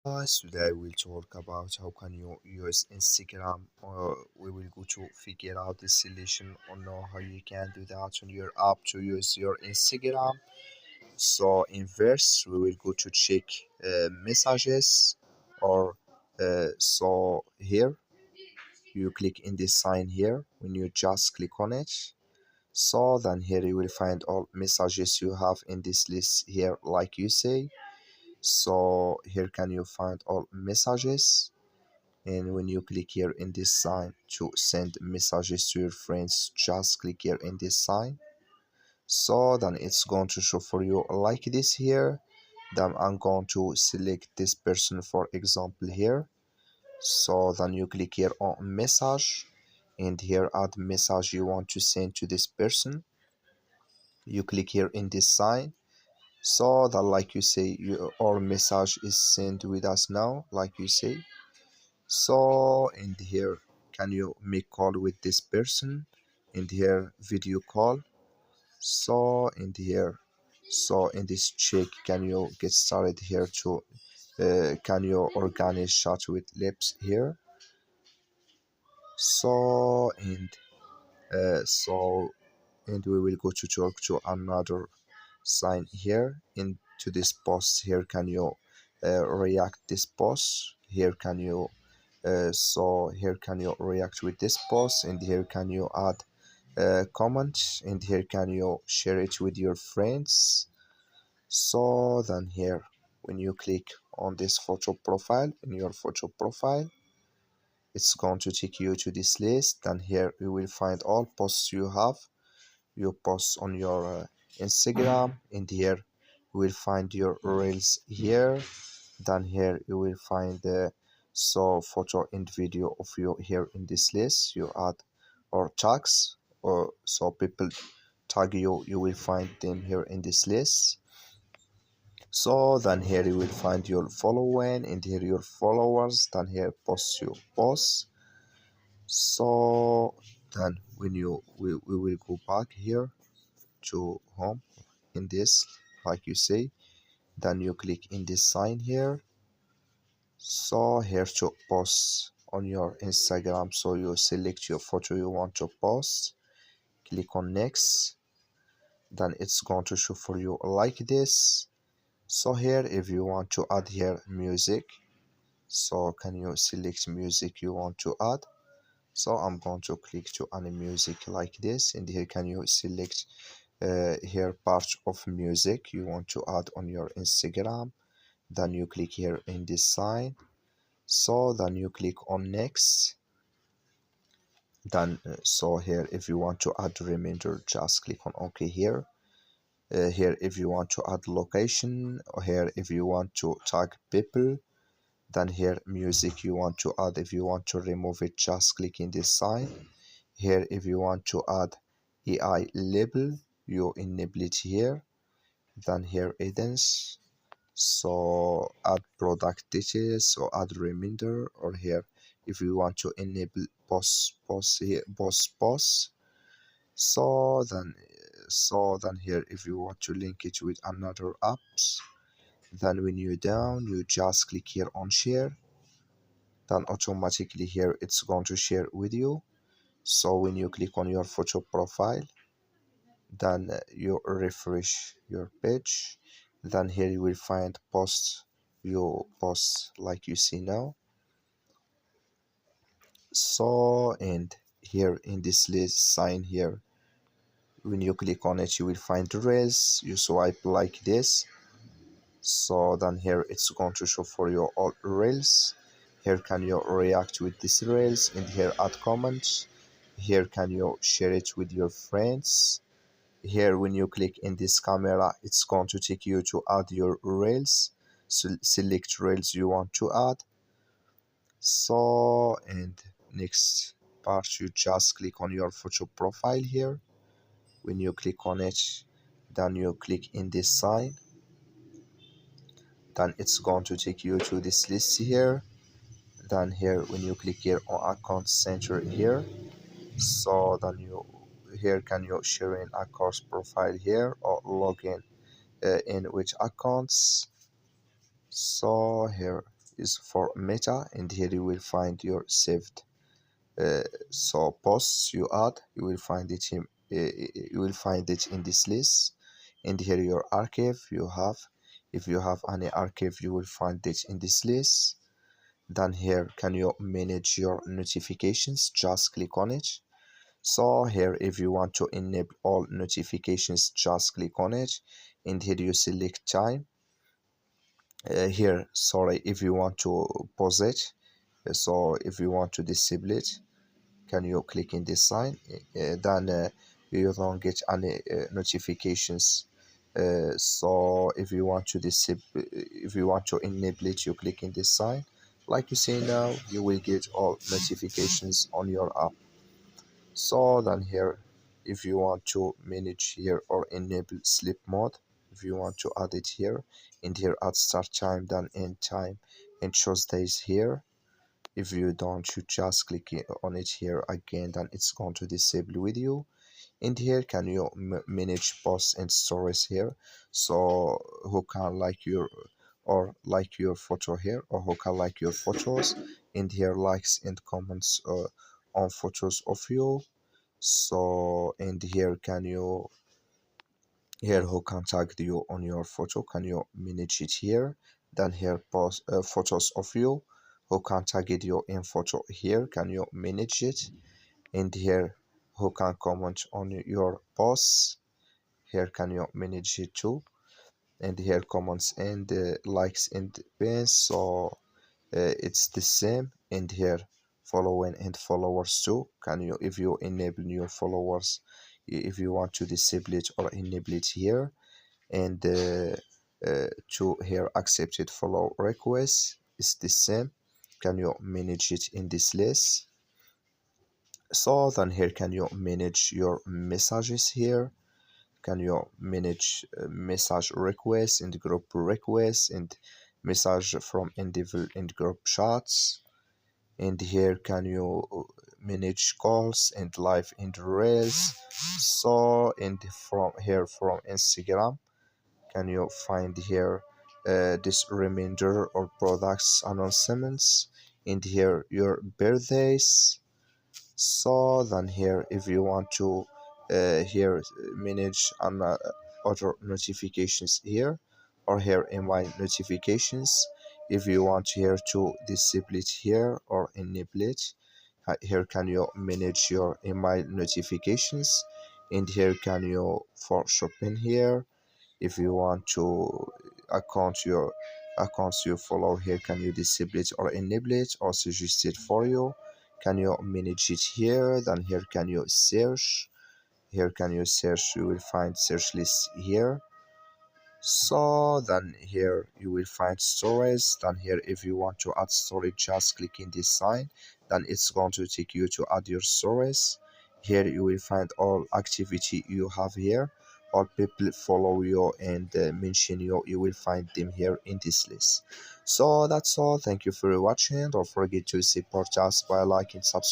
Today we'll talk about how can you use Instagram. We will go to figure out the solution on how you can do that on your app to use your Instagram. So in first we will go to check messages or so here you click in this sign here when you just click on it. So then here you will find all messages you have in this list here like you say. So here can you find all messages, and when you click here in this sign to send messages to your friends, just click here in this sign. So then it's going to show for you like this here. Then I'm going to select this person for example here. So then you click here on message, and here add message you want to send to this person. You click here in this sign. So that like you say our message is sent with us now like you say. So in here can you make call with this person, in here video call. So in here, so in this check can you get started here to can you organize chat with lips here. So so and we will go to talk to another sign here into this post. Here can you react this post. Here can you so here can you react with this post, and here can you add comment, and here can you share it with your friends. So then here when you click on this photo profile, in your photo profile, it's going to take you to this list. Then here you will find all posts you have, you post on your Instagram, and here you will find your reels here. Then here you will find the so photo and video of you here in this list. You add or tags, or so people tag you, you will find them here in this list. So then here you will find your following, and here your followers. Then here post your posts. So then when we will go back here to home in this like you say. Then you click in this sign here. So here to post on your Instagram, so you select your photo you want to post, click on next. Then it's going to show for you like this. So here if you want to add here music, so can you select music you want to add. So I'm going to click to add music like this, and here can you select here part of music you want to add on your Instagram. Then you click here in this sign. So then you click on next. Then so here if you want to add remainder, just click on OK here. Here if you want to add location, or here if you want to tag people. Then here music you want to add, if you want to remove it, just click in this sign. Here if you want to add AI label, you enable it here. Then here add-ins, so add product details, so add reminder, or here if you want to enable post here post. So then here if you want to link it with another apps, then when you're down you just click here on share. Then automatically here it's going to share with you. So when you click on your photo profile, then you refresh your page. Then here you will find post, you post like you see now. So and here in this list sign here, when you click on it you will find reels, you swipe like this. So then here it's going to show for you all reels. Here can you react with these reels, and here add comments. Here can you share it with your friends. Here when you click in this camera, it's going to take you to add your reels. So select reels you want to add. So and next part you just click on your photo profile here. When you click on it, then you click in this sign. Then it's going to take you to this list here. Then here when you click here on account center here, so then you here can you share in account profile here, or log in which accounts. So here is for Meta, and here you will find your saved so posts you add. You will find it in this list. And here your archive you have, if you have any archive you will find it in this list. Then here can you manage your notifications, just click on it. So here if you want to enable all notifications, just click on it, and here you select time. Here, sorry, if you want to pause it, so if you want to disable it, can you click in this sign. Then you don't get any notifications. So if you want to disable, if you want to enable it, you click in this sign. Like you see now, you will get all notifications on your app. So then here, if you want to manage here or enable sleep mode, if you want to add it here, and here add start time, then end time, and choose days here. If you don't, you just click on it here again, then it's going to disable with you. And here can you manage posts and stories here, so who can like your or like your photo here, or who can like your photos, and here likes and comments on photos of you. So and here can you, here who can tag you on your photo, can you manage it here. Then here post photos of you, who can tag you in photo here, can you manage it. And here who can comment on your posts, here can you manage it too. And here comments and likes and pins, so it's the same. And here following and followers too, can you, if you enable new followers, if you want to disable it or enable it here. And to here accepted follow requests is the same, can you manage it in this list. So then here can you manage your messages here, can you manage message requests and group requests and message from individual and group chats. And here can you manage calls and live and reels. So and from here from Instagram, can you find here this reminder or products announcements, and here your birthdays. So then here if you want to here manage other notifications here, or here email notifications, if you want here to disable it here or enable it, here can you manage your email notifications. And here can you for shopping here, if you want to your accounts you follow here, can you disable it or enable it or suggest it for you, can you manage it here. Then here can you search, here can you search, you will find search list here. So then here you will find storage. Then here if you want to add storage, just click in this sign, then it's going to take you to add your storage. Here you will find all activity you have here, all people follow you and mention you, you will find them here in this list. So that's all, thank you for watching. Don't forget to support us by liking, subscribe.